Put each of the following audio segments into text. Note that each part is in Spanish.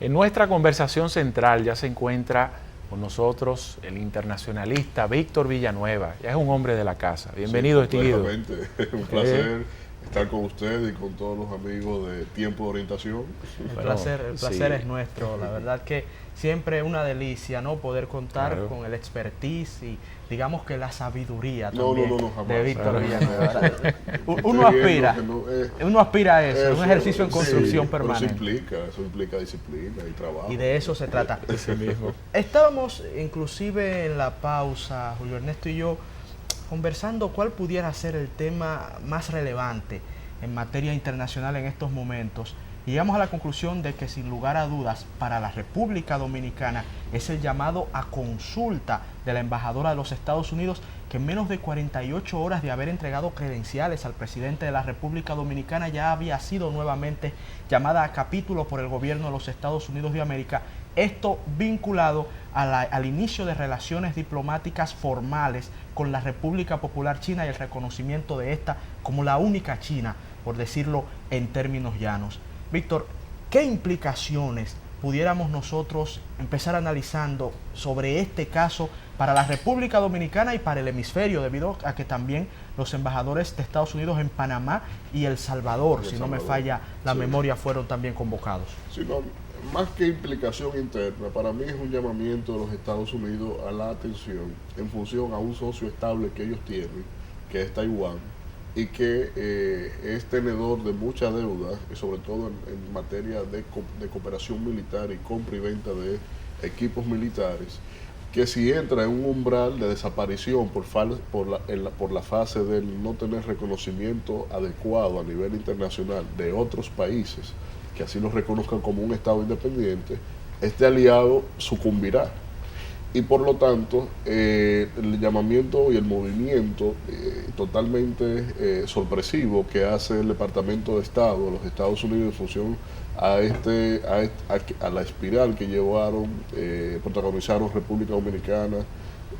En nuestra conversación central ya se encuentra con nosotros el internacionalista Víctor Villanueva. Ya es un hombre de la casa. Bienvenido, Sí, distinguido. un placer estar con usted y con todos los amigos de Tiempo de Orientación. El placer es nuestro. La verdad que siempre es una delicia, ¿no? Poder contar con el expertise y digamos que la sabiduría también jamás. de Víctor Villanueva. Uno aspira a eso, es un ejercicio en construcción permanente. Eso implica disciplina y trabajo. Y de eso se trata. Ese mismo. Estábamos inclusive en la pausa, Julio Ernesto y yo, conversando cuál pudiera ser el tema más relevante en materia internacional en estos momentos. Y llegamos a la conclusión de que sin lugar a dudas para la República Dominicana es el llamado a consulta de la embajadora de los Estados Unidos, que en menos de 48 horas de haber entregado credenciales al presidente de la República Dominicana ya había sido nuevamente llamada a capítulo por el gobierno de los Estados Unidos de América. Esto vinculado al inicio de relaciones diplomáticas formales con la República Popular China y el reconocimiento de esta como la única China, por decirlo en términos llanos. Víctor, ¿qué implicaciones pudiéramos nosotros empezar analizando sobre este caso para la República Dominicana y para el hemisferio, debido a que también los embajadores de Estados Unidos en Panamá y El Salvador, si no me falla la memoria, fueron también convocados? Sí, no, más que implicación interna, para mí es un llamamiento de los Estados Unidos a la atención en función a un socio estable que ellos tienen, que es Taiwán, y que es tenedor de mucha deuda, y sobre todo en materia de cooperación militar y compra y venta de equipos militares, que si entra en un umbral de desaparición por la fase del no tener reconocimiento adecuado a nivel internacional de otros países, que así lo reconozcan como un Estado independiente, este aliado sucumbirá. Y por lo tanto, el llamamiento y el movimiento totalmente sorpresivo que hace el Departamento de Estado de los Estados Unidos en función a la espiral que protagonizaron República Dominicana,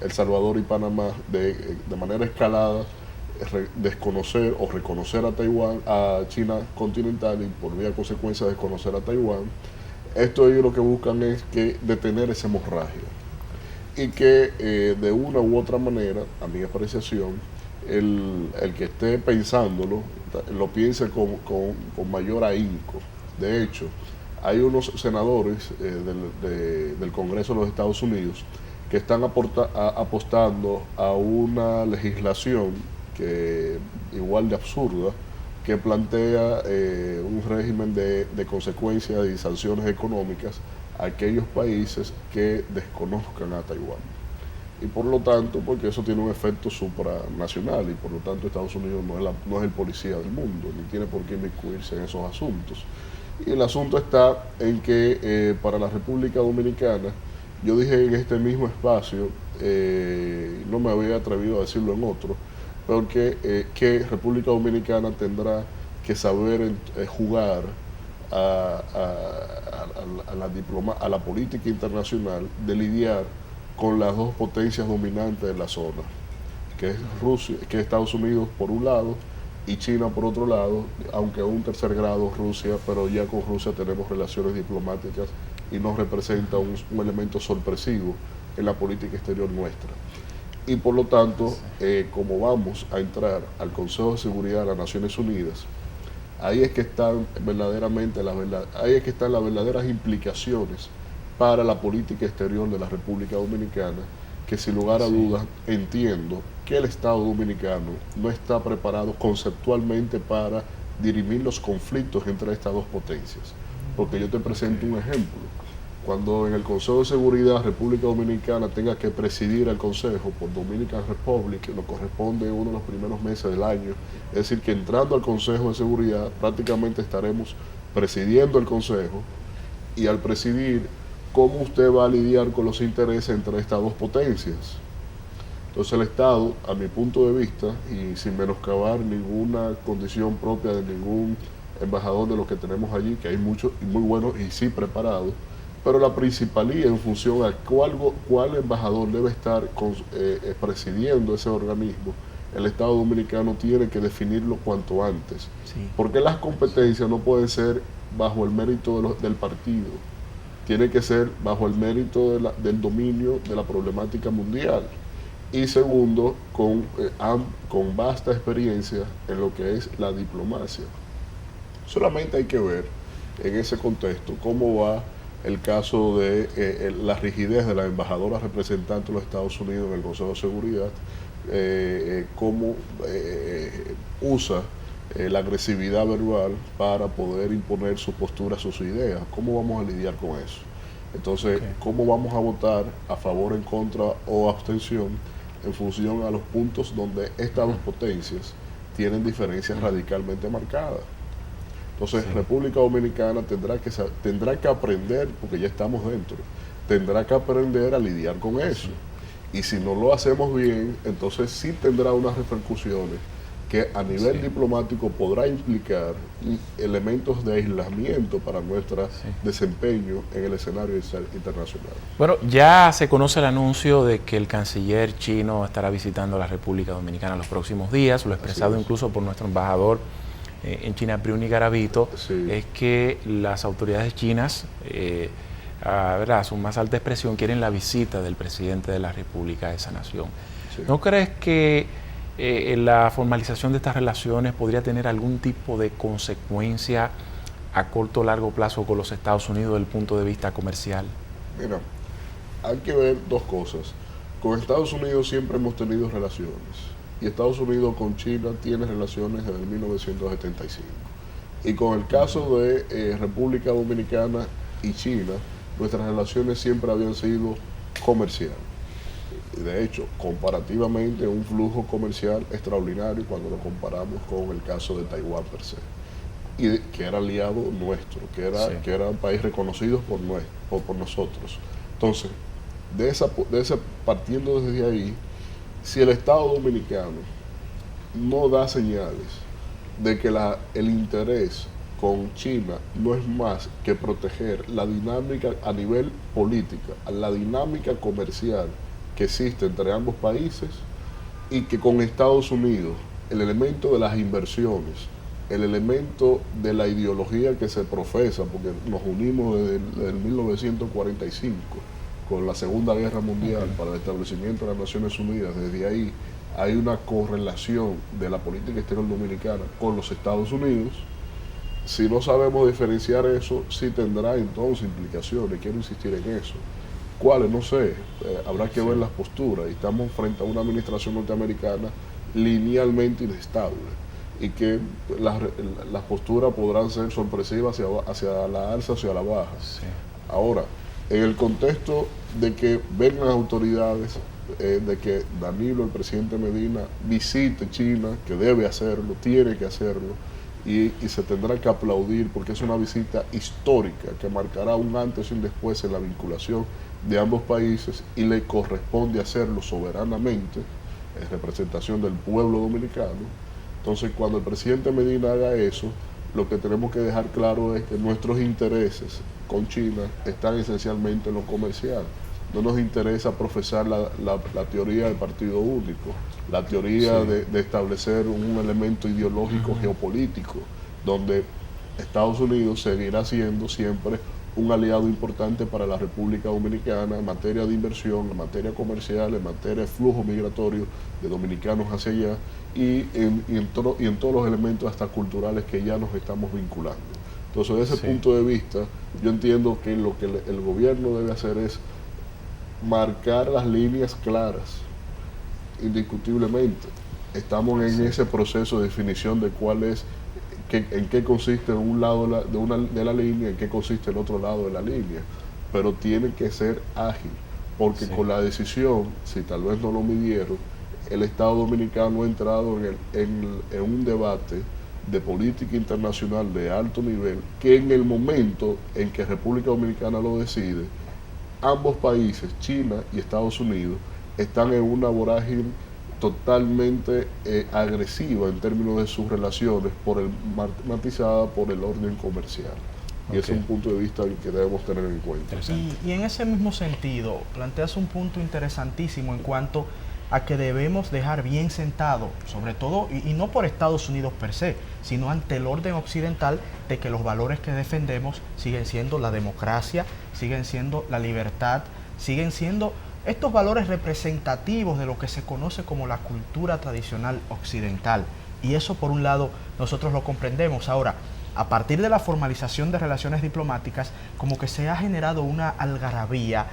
El Salvador y Panamá de manera escalada, desconocer o reconocer a Taiwán, a China continental, y por vía consecuencia desconocer a Taiwán. Esto ellos lo que buscan es detener esa hemorragia. Y que de una u otra manera, a mi apreciación, el que esté pensándolo, lo piense con mayor ahínco. De hecho, hay unos senadores del Congreso de los Estados Unidos que están apostando a una legislación que igual de absurda, que plantea un régimen de consecuencias y sanciones económicas a aquellos países que desconozcan a Taiwán. Y por lo tanto, porque eso tiene un efecto supranacional, y por lo tanto Estados Unidos no es el policía del mundo, ni tiene por qué inmiscuirse en esos asuntos. Y el asunto está en que para la República Dominicana, yo dije en este mismo espacio, no me había atrevido a decirlo en otro, porque que República Dominicana tendrá que saber jugar a la política internacional de lidiar con las dos potencias dominantes de la zona, que es Rusia, que es Estados Unidos por un lado y China por otro lado, aunque a un tercer grado Rusia, pero ya con Rusia tenemos relaciones diplomáticas y nos representa un elemento sorpresivo en la política exterior nuestra. Y por lo tanto, como vamos a entrar al Consejo de Seguridad de las Naciones Unidas, ahí es que están verdaderamente las verdaderas implicaciones para la política exterior de la República Dominicana, que sin lugar a dudas entiendo que el Estado dominicano no está preparado conceptualmente para dirimir los conflictos entre estas dos potencias. Porque yo te presento un ejemplo. Cuando en el Consejo de Seguridad República Dominicana tenga que presidir el Consejo por Dominican Republic, que nos corresponde uno de los primeros meses del año, es decir, que entrando al Consejo de Seguridad prácticamente estaremos presidiendo el Consejo, y al presidir, ¿cómo usted va a lidiar con los intereses entre estas dos potencias? Entonces el Estado, a mi punto de vista, y sin menoscabar ninguna condición propia de ningún embajador de los que tenemos allí, que hay muchos y muy buenos y sí preparados, pero la principalía en función a cuál embajador debe estar presidiendo ese organismo, el Estado Dominicano tiene que definirlo cuanto antes. Sí. Porque las competencias no pueden ser bajo el mérito del partido. tiene que ser bajo el mérito del dominio de la problemática mundial. Y segundo, con vasta experiencia en lo que es la diplomacia. Solamente hay que ver en ese contexto cómo va el caso de la rigidez de la embajadora representante de los Estados Unidos en el Consejo de Seguridad, cómo usa la agresividad verbal para poder imponer su postura, sus ideas. ¿Cómo vamos a lidiar con eso? Entonces, ¿cómo vamos a votar a favor, en contra o abstención en función a los puntos donde estas dos potencias tienen diferencias radicalmente marcadas? Entonces, República Dominicana tendrá que aprender, porque ya estamos dentro, tendrá que aprender a lidiar con eso. Y si no lo hacemos bien, entonces sí tendrá unas repercusiones que a nivel diplomático podrá implicar elementos de aislamiento para nuestro desempeño en el escenario internacional. Bueno, ya se conoce el anuncio de que el canciller chino estará visitando la República Dominicana los próximos días, lo expresado incluso por nuestro embajador en China, Briuni Garavito, es que las autoridades chinas, a su más alta expresión, quieren la visita del presidente de la República a esa nación. ¿No crees que la formalización de estas relaciones podría tener algún tipo de consecuencia a corto o largo plazo con los Estados Unidos desde el punto de vista comercial? Mira, hay que ver dos cosas. Con Estados Unidos siempre hemos tenido relaciones. Y Estados Unidos con China tiene relaciones desde 1975. Y con el caso de República Dominicana y China, nuestras relaciones siempre habían sido comerciales. De hecho, comparativamente, un flujo comercial extraordinario cuando lo comparamos con el caso de Taiwán per se. Y que era aliado nuestro, que era un país reconocido por nosotros. Entonces, partiendo desde ahí, si el Estado Dominicano no da señales de que el interés con China no es más que proteger la dinámica a nivel política, la dinámica comercial que existe entre ambos países, y que con Estados Unidos el elemento de las inversiones, el elemento de la ideología que se profesa, porque nos unimos desde 1945 con la Segunda Guerra Mundial para el establecimiento de las Naciones Unidas, desde ahí hay una correlación de la política exterior dominicana con los Estados Unidos. Si no sabemos diferenciar eso, sí tendrá entonces implicaciones. Quiero insistir en eso. ¿Cuáles? No sé. Habrá que ver las posturas. Y estamos frente a una administración norteamericana linealmente inestable y que las posturas podrán ser sorpresivas hacia la alza, hacia la baja. Ahora, en el contexto de que vengan las autoridades, de que Danilo, el presidente Medina, visite China, que debe hacerlo, tiene que hacerlo, y se tendrá que aplaudir porque es una visita histórica que marcará un antes y un después en la vinculación de ambos países, y le corresponde hacerlo soberanamente en representación del pueblo dominicano. Entonces, cuando el presidente Medina haga eso, lo que tenemos que dejar claro es que nuestros intereses con China están esencialmente en lo comercial. No nos interesa profesar la teoría del partido único, la teoría de establecer un elemento ideológico geopolítico, donde Estados Unidos seguirá siendo siempre un aliado importante para la República Dominicana en materia de inversión, en materia comercial, en materia de flujo migratorio de dominicanos hacia allá, y en todos los elementos hasta culturales que ya nos estamos vinculando. Entonces, desde ese punto de vista, yo entiendo que lo que el gobierno debe hacer es marcar las líneas claras, indiscutiblemente. Estamos en ese proceso de definición de cuál es, en qué consiste un lado de la línea, en qué consiste el otro lado de la línea, pero tiene que ser ágil, porque con la decisión, si tal vez no lo midieron, el Estado Dominicano ha entrado en un debate de política internacional de alto nivel, que en el momento en que República Dominicana lo decide, ambos países, China y Estados Unidos, están en una vorágine totalmente agresiva en términos de sus relaciones, matizada por el orden comercial. Y ese es un punto de vista que debemos tener en cuenta. Y en ese mismo sentido, planteas un punto interesantísimo en cuanto a que debemos dejar bien sentado, sobre todo, y no por Estados Unidos per se, sino ante el orden occidental, de que los valores que defendemos siguen siendo la democracia, siguen siendo la libertad, siguen siendo estos valores representativos de lo que se conoce como la cultura tradicional occidental. Y eso, por un lado, nosotros lo comprendemos. Ahora, a partir de la formalización de relaciones diplomáticas, como que se ha generado una algarabía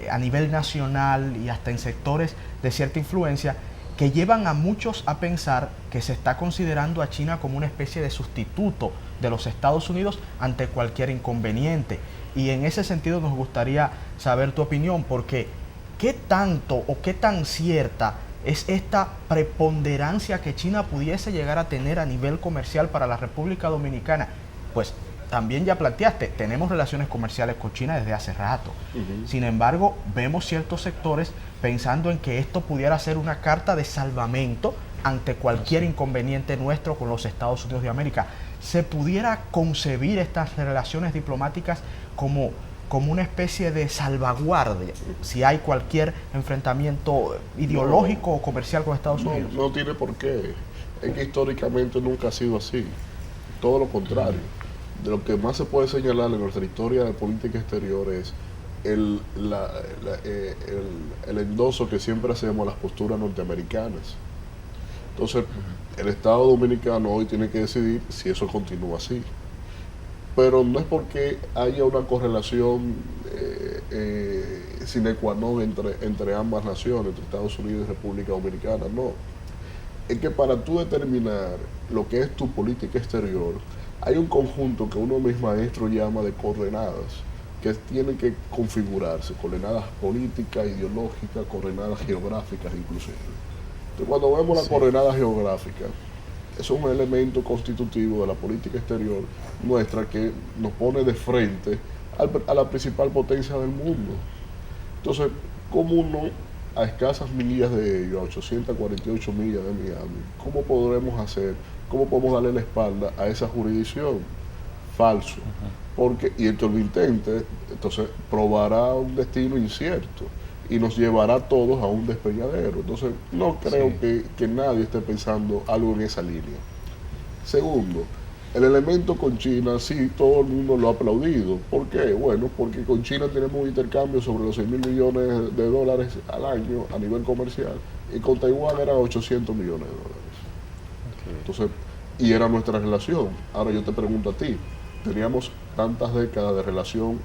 a nivel nacional y hasta en sectores de cierta influencia, que llevan a muchos a pensar que se está considerando a China como una especie de sustituto de los Estados Unidos ante cualquier inconveniente. Y en ese sentido nos gustaría saber tu opinión, porque ¿qué tanto o qué tan cierta es esta preponderancia que China pudiese llegar a tener a nivel comercial para la República Dominicana? Pues también ya planteaste, tenemos relaciones comerciales con China desde hace rato. Sin embargo, vemos ciertos sectores pensando en que esto pudiera ser una carta de salvamento ante cualquier inconveniente nuestro con los Estados Unidos de América. ¿Se pudiera concebir estas relaciones diplomáticas como una especie de salvaguardia si hay cualquier enfrentamiento ideológico o comercial con Estados Unidos? No tiene por qué. Es que históricamente nunca ha sido así. Todo lo contrario. De lo que más se puede señalar en nuestra historia de política exterior es el endoso que siempre hacemos a las posturas norteamericanas. Entonces, el Estado Dominicano hoy tiene que decidir si eso continúa así. Pero no es porque haya una correlación sine qua non entre ambas naciones, entre Estados Unidos y República Dominicana, no. Es que para tú determinar lo que es tu política exterior, hay un conjunto que uno de mis maestros llama de coordenadas, que tienen que configurarse, coordenadas políticas, ideológicas, coordenadas geográficas inclusive. Entonces, cuando vemos la coordenada geográfica, eso es un elemento constitutivo de la política exterior nuestra que nos pone de frente a la principal potencia del mundo. Entonces, como uno, a escasas millas de ello, a 848 millas de Miami, ¿cómo podremos hacer, cómo podemos darle la espalda a esa jurisdicción? Falso. Porque, y el que lo intente, entonces probará un destino incierto y nos llevará a todos a un despeñadero. Entonces, no creo que nadie esté pensando algo en esa línea. Segundo, el elemento con China, sí, todo el mundo lo ha aplaudido. ¿Por qué? Bueno, porque con China tenemos un intercambio sobre los 6.000 millones de dólares al año a nivel comercial, y con Taiwán eran 800 millones de dólares. Entonces, y era nuestra relación. Ahora yo te pregunto a ti, teníamos tantas décadas de relación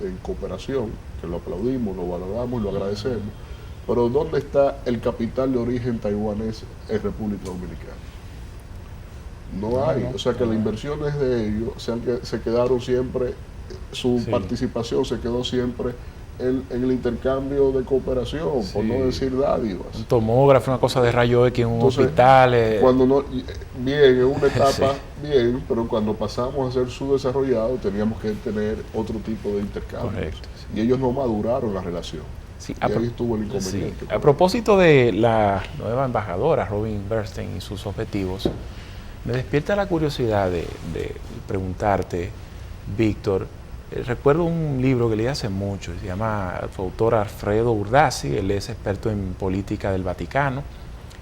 en cooperación, que lo aplaudimos, lo valoramos y lo agradecemos, pero ¿dónde está el capital de origen taiwanés en República Dominicana? No hay, o sea que las inversiones de ellos se quedaron siempre, su participación se quedó siempre en el intercambio de cooperación, por no decir dádivas. Un tomógrafo, una cosa de rayo X en un hospital. Cuando no, bien, en una etapa, bien, pero cuando pasamos a ser subdesarrollados teníamos que tener otro tipo de intercambio. Correcto. Y ellos no maduraron la relación. Sí, y ahí estuvo el inconveniente. A propósito de la nueva embajadora, Robin Bernstein, y sus objetivos, me despierta la curiosidad de preguntarte, Víctor. Recuerdo un libro que leí hace mucho, se llama, su autor Alfredo Urdasi, él es experto en política del Vaticano.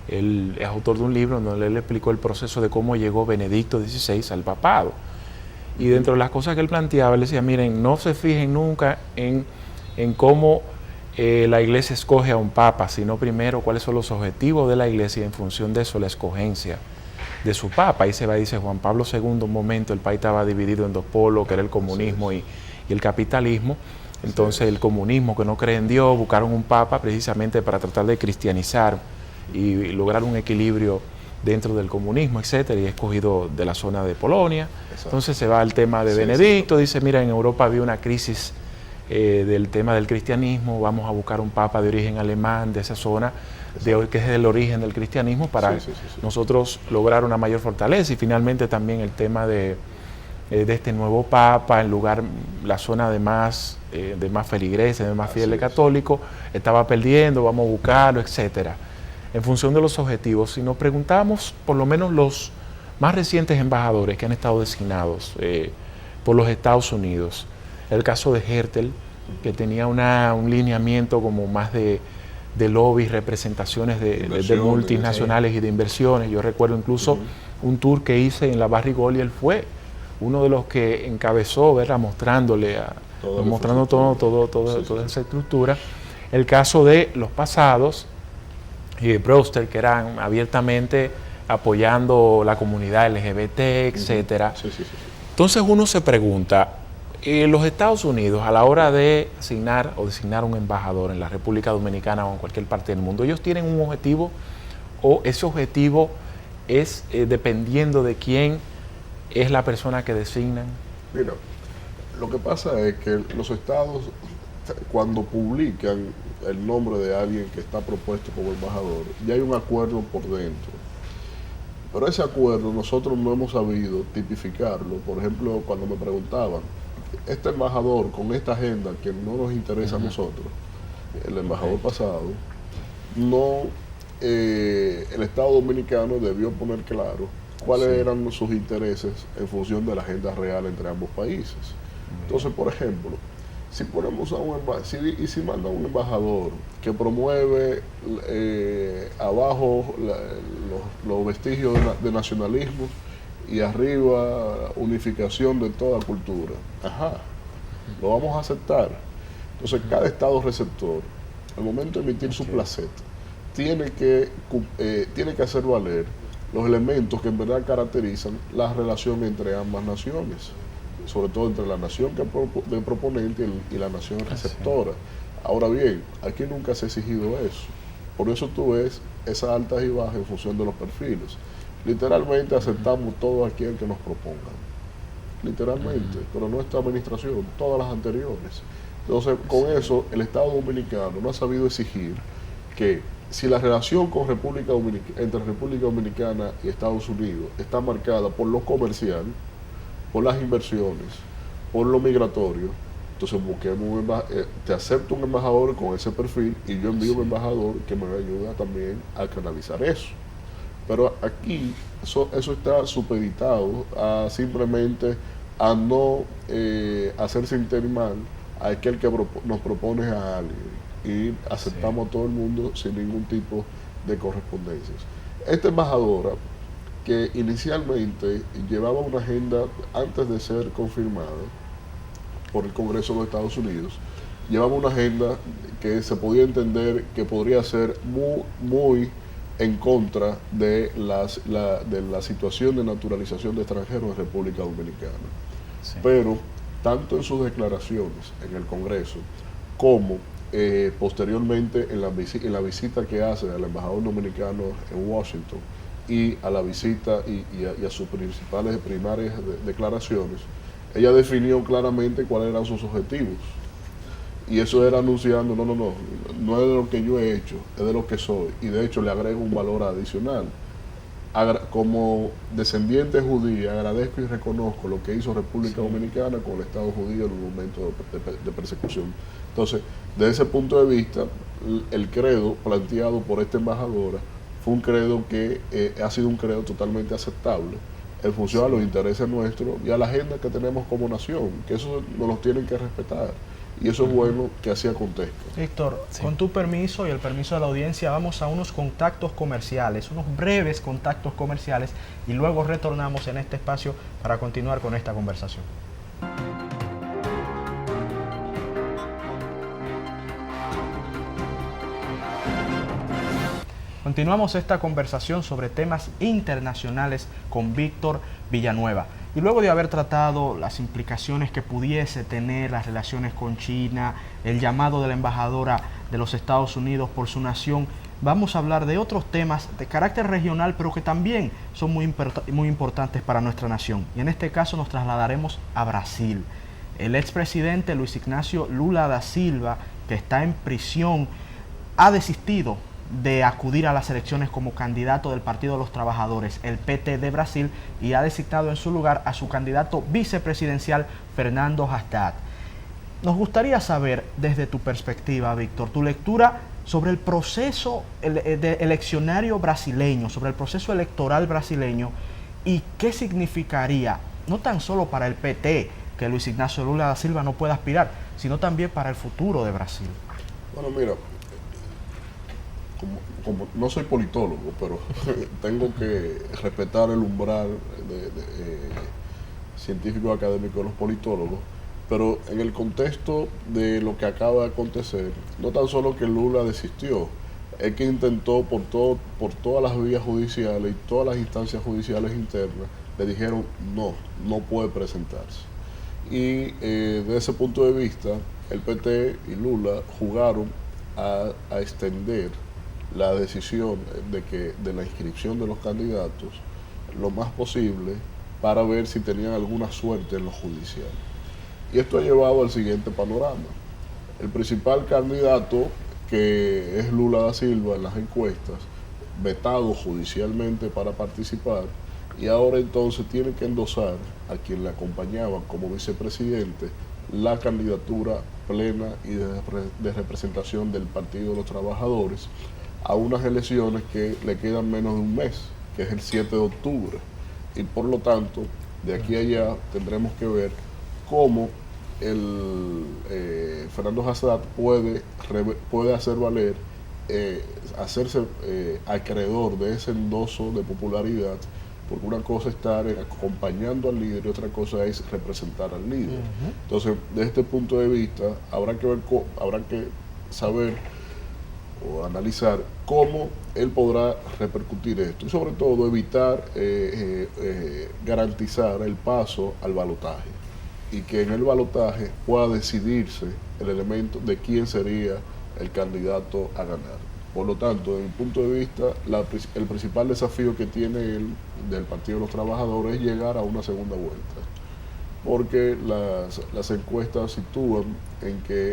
Él es autor de un libro donde él explicó el proceso de cómo llegó Benedicto XVI al papado. Y dentro de las cosas que él planteaba, él decía, miren, no se fijen nunca en cómo la Iglesia escoge a un papa, sino primero cuáles son los objetivos de la Iglesia y en función de eso la escogencia de su papa. Ahí se va, dice Juan Pablo II, un momento el país estaba dividido en dos polos, que era el comunismo y el capitalismo. Entonces el comunismo, que no cree en Dios, buscaron un papa precisamente para tratar de cristianizar y lograr un equilibrio dentro del comunismo, etcétera, y escogido de la zona de Polonia. Entonces se va al tema de Benedicto, dice, mira, en Europa había una crisis del tema del cristianismo, vamos a buscar un papa de origen alemán de esa zona, que es el origen del cristianismo, para nosotros lograr una mayor fortaleza. Y finalmente también el tema de este nuevo papa, en lugar, la zona de más feligreses, de más fieles católicos, estaba perdiendo, vamos a buscarlo, etcétera. En función de los objetivos, si nos preguntamos por lo menos los más recientes embajadores que han estado designados por los Estados Unidos, el caso de Hertel, que tenía un lineamiento como más de de lobbies, representaciones de multinacionales y de inversiones. Yo recuerdo incluso un tour que hice en la Barrigol y él fue uno de los que encabezó, ¿verdad? Mostrando toda esa estructura. El caso de los pasados, Broster, que eran abiertamente apoyando la comunidad LGBT, etcétera. Entonces uno se pregunta, los Estados Unidos, a la hora de asignar o designar un embajador en la República Dominicana o en cualquier parte del mundo, ellos tienen un objetivo, o ese objetivo es dependiendo de quién es la persona que designan. Mira, lo que pasa es que los estados, cuando publican el nombre de alguien que está propuesto como embajador, ya hay un acuerdo por dentro. Pero ese acuerdo nosotros no hemos sabido tipificarlo. Por ejemplo, cuando me preguntaban, este embajador con esta agenda que no nos interesa a nosotros, el embajador pasado, no, el Estado Dominicano debió poner claro cuáles eran sus intereses en función de la agenda real entre ambos países. Entonces, por ejemplo, si ponemos a si manda un embajador que promueve abajo los vestigios de nacionalismo y arriba unificación de toda cultura, lo vamos a aceptar. Entonces, cada estado receptor, al momento de emitir su placeta, tiene que hacer valer los elementos que en verdad caracterizan la relación entre ambas naciones, sobre todo entre la nación de proponente y la nación receptora. Ahora bien, aquí nunca se ha exigido eso. Por eso tú ves esas altas y bajas en función de los perfiles. Literalmente aceptamos todo aquel que nos propongan. Literalmente, pero no esta administración, todas las anteriores. Entonces, con eso, el Estado Dominicano no ha sabido exigir que si la relación con entre República Dominicana y Estados Unidos está marcada por lo comercial, por las inversiones, por lo migratorio, entonces busquemos te acepto un embajador con ese perfil y yo envío un embajador que me ayuda también a canalizar eso. Pero aquí eso está supeditado a simplemente a no hacerse sentir mal a aquel que nos propone a alguien y aceptamos a todo el mundo sin ningún tipo de correspondencias. Esta embajadora, que inicialmente llevaba una agenda antes de ser confirmada por el Congreso de los Estados Unidos, llevaba una agenda que se podía entender que podría ser muy en contra de la situación de naturalización de extranjeros en República Dominicana. Pero tanto en sus declaraciones en el Congreso como posteriormente en la visita que hace al embajador dominicano en Washington y a la visita y a sus primarias declaraciones, ella definió claramente cuáles eran sus objetivos. Y eso era anunciando, no es de lo que yo he hecho, es de lo que soy. Y de hecho le agrego un valor adicional. Como descendiente judía, agradezco y reconozco lo que hizo República Dominicana con el Estado judío en un momento de persecución. Entonces, desde ese punto de vista, el credo planteado por esta embajadora fue un credo que ha sido un credo totalmente aceptable en función a los intereses nuestros y a la agenda que tenemos como nación, que eso nos los tienen que respetar. Y eso es bueno que así acontezca. Víctor, con tu permiso y el permiso de la audiencia, vamos a unos contactos comerciales, unos breves contactos comerciales, y luego retornamos en este espacio para continuar con esta conversación. Continuamos esta conversación sobre temas internacionales con Víctor Villanueva. Y luego de haber tratado las implicaciones que pudiese tener las relaciones con China, el llamado de la embajadora de los Estados Unidos por su nación, vamos a hablar de otros temas de carácter regional, pero que también son muy importantes para nuestra nación. Y en este caso nos trasladaremos a Brasil. El expresidente Luis Ignacio Lula da Silva, que está en prisión, ha desistido de acudir a las elecciones como candidato del Partido de los Trabajadores, el PT de Brasil, y ha designado en su lugar a su candidato vicepresidencial, Fernando Haddad. Nos gustaría saber, desde tu perspectiva, Víctor, tu lectura sobre el proceso eleccionario brasileño, sobre el proceso electoral brasileño, y qué significaría, no tan solo para el PT, que Luis Ignacio Lula da Silva no pueda aspirar, sino también para el futuro de Brasil. Bueno, mira, no soy politólogo, pero tengo que respetar el umbral científico académico de los politólogos, pero en el contexto de lo que acaba de acontecer, no tan solo que Lula desistió, es que intentó por todas las vías judiciales y todas las instancias judiciales internas, le dijeron no puede presentarse. Y desde ese punto de vista, el PT y Lula jugaron a extender la decisión de la inscripción de los candidatos lo más posible para ver si tenían alguna suerte en lo judicial. Y esto ha llevado al siguiente panorama. El principal candidato, que es Lula da Silva en las encuestas, vetado judicialmente para participar, y ahora entonces tiene que endosar a quien le acompañaba como vicepresidente la candidatura plena y de representación del Partido de los Trabajadores a unas elecciones que le quedan menos de un mes, que es el 7 de octubre. Y por lo tanto, de aquí a allá tendremos que ver cómo Fernando Hassad puede hacer valer, hacerse acreedor de ese endoso de popularidad, porque una cosa es estar acompañando al líder y otra cosa es representar al líder. Entonces, desde este punto de vista, habrá que saber o analizar cómo él podrá repercutir esto y sobre todo evitar garantizar el paso al balotaje y que en el balotaje pueda decidirse el elemento de quién sería el candidato a ganar. Por lo tanto, desde mi punto de vista, el principal desafío que tiene él del Partido de los Trabajadores es llegar a una segunda vuelta, porque las encuestas sitúan en que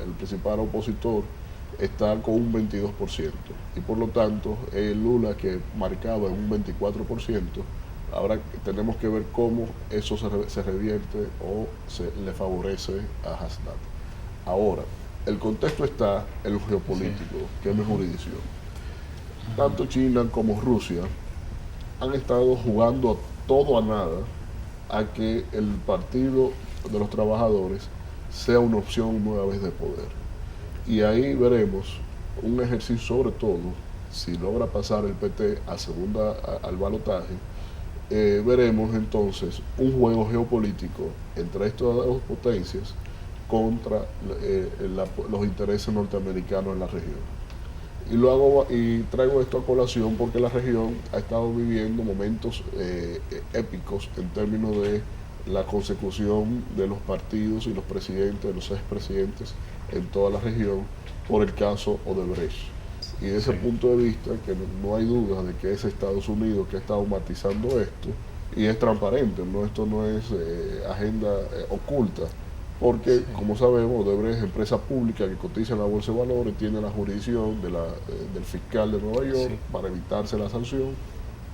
el principal opositor está con un 22%, y por lo tanto el Lula, que marcaba en un 24%, ahora tenemos que ver cómo eso se revierte o le favorece a Hassad. Ahora, el contexto está en lo geopolítico, que es mi jurisdicción. Tanto China como Rusia han estado jugando a todo a nada a que el Partido de los Trabajadores sea una opción nueva vez de poder. Y ahí veremos un ejercicio, sobre todo, si logra pasar el PT al balotaje, veremos entonces un juego geopolítico entre estas dos potencias contra los intereses norteamericanos en la región. Y traigo esto a colación porque la región ha estado viviendo momentos épicos en términos de la consecución de los partidos y los presidentes, los expresidentes en toda la región por el caso Odebrecht. Y desde ese punto de vista, que no hay duda de que es Estados Unidos que ha estado matizando esto, y es transparente, esto no es agenda oculta, porque como sabemos, Odebrecht es empresa pública que cotiza en la Bolsa de Valores, tiene la jurisdicción del fiscal de Nueva York para evitarse la sanción,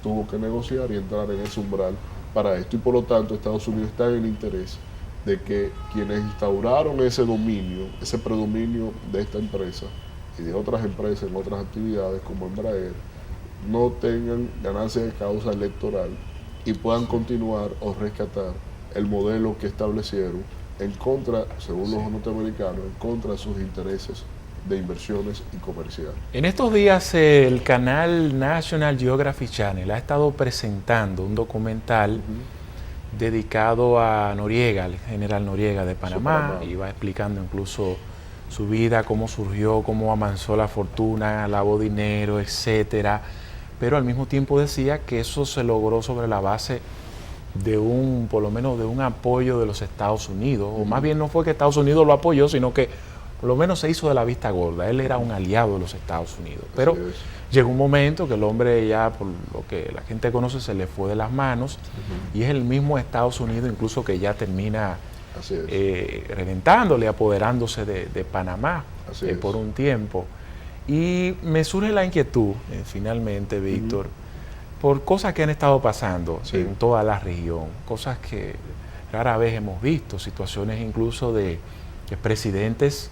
tuvo que negociar y entrar en ese umbral para esto, y por lo tanto Estados Unidos está en el interés de que quienes instauraron ese dominio, ese predominio de esta empresa y de otras empresas en otras actividades como Embraer, no tengan ganancia de causa electoral y puedan continuar o rescatar el modelo que establecieron en contra, según los norteamericanos, en contra de sus intereses de inversiones y comerciales. En estos días el canal National Geographic Channel ha estado presentando un documental dedicado a Noriega, el general Noriega de Panamá, y va explicando incluso su vida, cómo surgió, cómo amansó la fortuna, lavó dinero, etcétera. Pero al mismo tiempo decía que eso se logró sobre la base de por lo menos de un apoyo de los Estados Unidos, o más bien no fue que Estados Unidos lo apoyó, sino que por lo menos se hizo de la vista gorda. Él era un aliado de los Estados Unidos. Pero llegó un momento que el hombre ya, por lo que la gente conoce, se le fue de las manos, y es el mismo Estados Unidos incluso que ya termina reventándole, apoderándose de Panamá por un tiempo. Y me surge la inquietud, finalmente, Víctor, por cosas que han estado pasando en toda la región, cosas que rara vez hemos visto, situaciones incluso de presidentes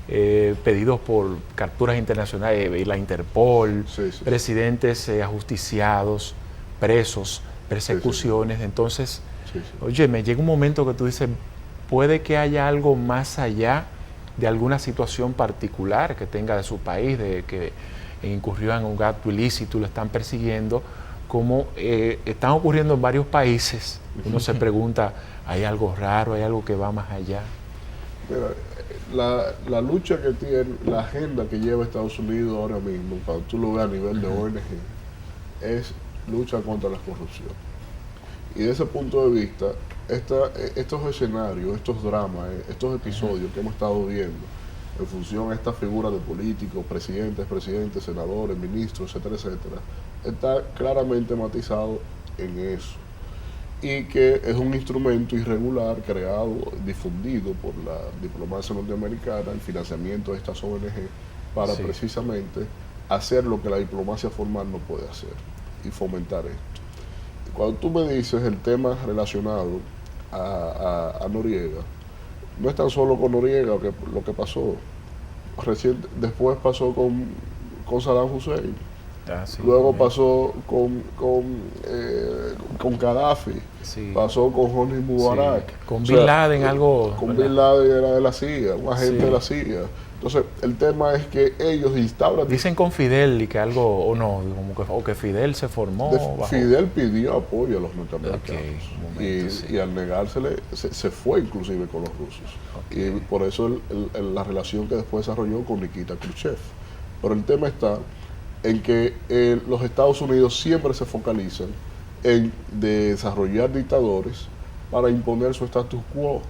pedidos por capturas internacionales, la Interpol, presidentes ajusticiados, presos, persecuciones. Entonces, oye, me llega un momento que tú dices, puede que haya algo más allá de alguna situación particular que tenga de su país, de que incurrió en un acto ilícito y lo están persiguiendo, como están ocurriendo en varios países. Uno se pregunta, ¿hay algo raro, hay algo que va más allá? Mira, la lucha que tiene, la agenda que lleva Estados Unidos ahora mismo, cuando tú lo ves a nivel de ONG, es lucha contra la corrupción. Y desde ese punto de vista, estos escenarios, estos dramas, estos episodios que hemos estado viendo en función a esta figura de políticos, presidentes, senadores, ministros, etcétera, etcétera, está claramente matizado en eso. Y que es un instrumento irregular creado, difundido por la diplomacia norteamericana, el financiamiento de estas ONG, para precisamente hacer lo que la diplomacia formal no puede hacer y fomentar esto. Cuando tú me dices el tema relacionado a Noriega, no es tan solo con Noriega lo que pasó. Después pasó con Saddam Hussein. Luego pasó con Gaddafi, pasó con Hosni Mubarak. Con Bin Laden algo... Con Bin Laden era de la CIA, un agente de la CIA. Entonces, el tema es que ellos instauran... Dicen con Fidel y que algo, o no, o que Fidel se formó... Fidel pidió apoyo a los norteamericanos. Y al negársele, se fue inclusive con los rusos. Y por eso la relación que después desarrolló con Nikita Khrushchev. Pero el tema está en que los Estados Unidos siempre se focalizan en desarrollar dictadores para imponer su status quo.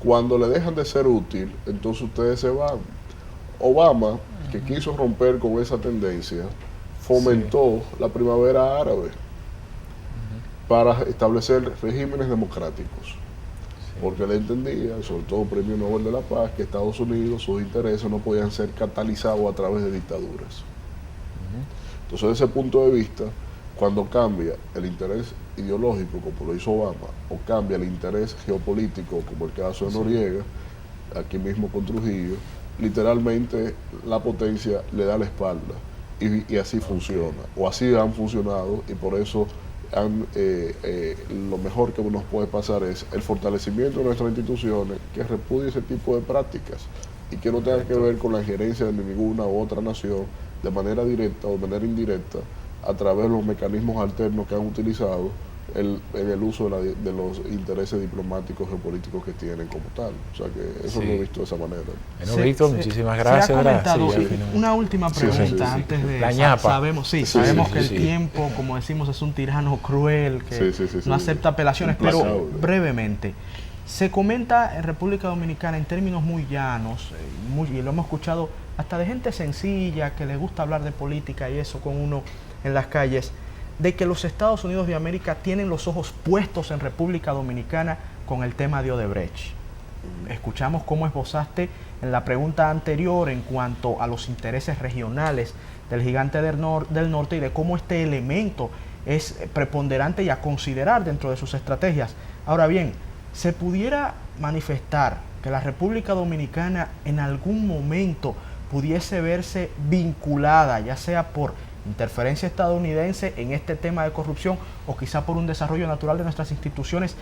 Cuando le dejan de ser útil, entonces ustedes se van. Obama, que quiso romper con esa tendencia, fomentó la primavera árabe para establecer regímenes democráticos. Porque él entendía, sobre todo el Premio Nobel de la Paz, que Estados Unidos, sus intereses no podían ser catalizados a través de dictaduras. Entonces, desde ese punto de vista, cuando cambia el interés ideológico, como lo hizo Obama, o cambia el interés geopolítico, como el caso de Noriega, aquí mismo con Trujillo, literalmente la potencia le da la espalda y así funciona, o así han funcionado, y por eso lo mejor que nos puede pasar es el fortalecimiento de nuestras instituciones que repudie ese tipo de prácticas y que no tenga que ver con la injerencia de ninguna u otra nación de manera directa o de manera indirecta a través de los mecanismos alternos que han utilizado en el uso de los intereses diplomáticos y políticos que tienen como tal. O sea que eso lo he visto de esa manera. Bueno, Víctor, muchísimas gracias. Se ha comentado, una última pregunta antes de... La ñapa. Sabemos que el tiempo, como decimos, es un tirano cruel que no acepta apelaciones, pero brevemente. Se comenta en República Dominicana en términos muy llanos, y lo hemos escuchado hasta de gente sencilla que le gusta hablar de política y eso con uno en las calles, de que los Estados Unidos de América tienen los ojos puestos en República Dominicana con el tema de Odebrecht. Escuchamos cómo esbozaste en la pregunta anterior en cuanto a los intereses regionales del gigante del norte y de cómo este elemento es preponderante y a considerar dentro de sus estrategias. Ahora bien, ¿se pudiera manifestar que la República Dominicana en algún momento pudiese verse vinculada, ya sea por interferencia estadounidense en este tema de corrupción o quizá por un desarrollo natural de nuestras instituciones,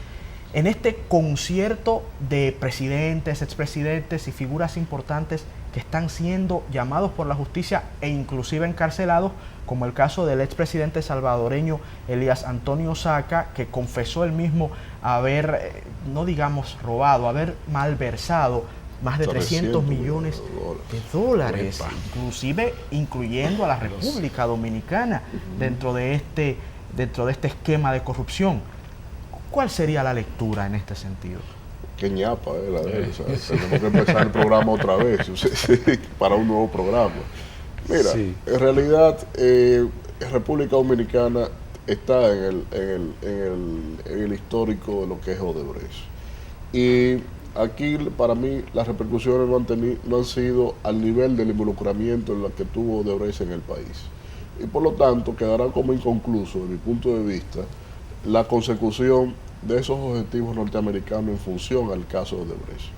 en este concierto de presidentes, expresidentes y figuras importantes que están siendo llamados por la justicia e inclusive encarcelados, como el caso del expresidente salvadoreño Elías Antonio Saca, que confesó él mismo haber, no digamos robado, haber malversado más de 300 millones de dólares, inclusive incluyendo a la República Dominicana dentro de este esquema de corrupción. ¿Cuál sería la lectura en este sentido? Qué ñapa, tenemos que empezar el programa otra vez, para un nuevo programa. Mira, en realidad, República Dominicana está en el histórico de lo que es Odebrecht. Y aquí, para mí, las repercusiones no han sido al nivel del involucramiento en la que tuvo Odebrecht en el país. Y por lo tanto, quedará como inconcluso, desde mi punto de vista, la consecución de esos objetivos norteamericanos en función al caso de Odebrecht.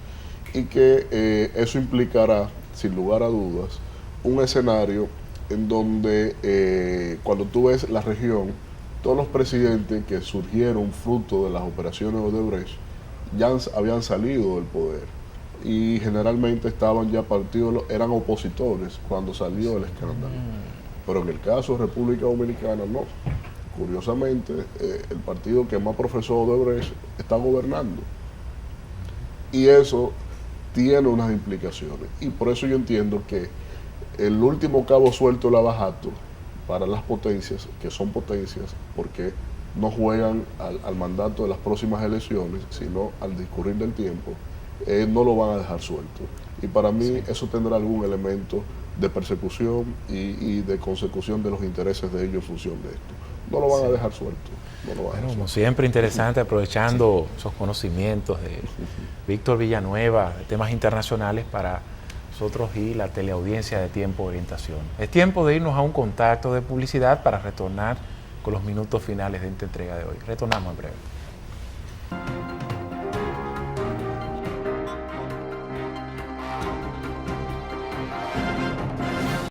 Y que eso implicará, sin lugar a dudas, un escenario en donde, cuando tú ves la región, todos los presidentes que surgieron fruto de las operaciones de Odebrecht ya habían salido del poder. y generalmente estaban ya partidos, eran opositores cuando salió el escándalo. Pero en el caso de República Dominicana no. Curiosamente, el partido que más profesó Odebrecht está gobernando. Y eso tiene unas implicaciones. Y por eso yo entiendo que el último cabo suelto de la Bajato para las potencias, que son potencias, porque no juegan al mandato de las próximas elecciones, sino al discurrir del tiempo, no lo van a dejar suelto. Y para mí eso tendrá algún elemento de persecución y de consecución de los intereses de ellos en función de esto. No lo van a dejar suelto. No lo van a dejar Como suelto. siempre, interesante, aprovechando esos conocimientos de Víctor Villanueva, de temas internacionales para nosotros y la teleaudiencia de Tiempo de Orientación. Es tiempo de irnos a un contacto de publicidad para retornar con los minutos finales de esta entrega de hoy. Retornamos en breve.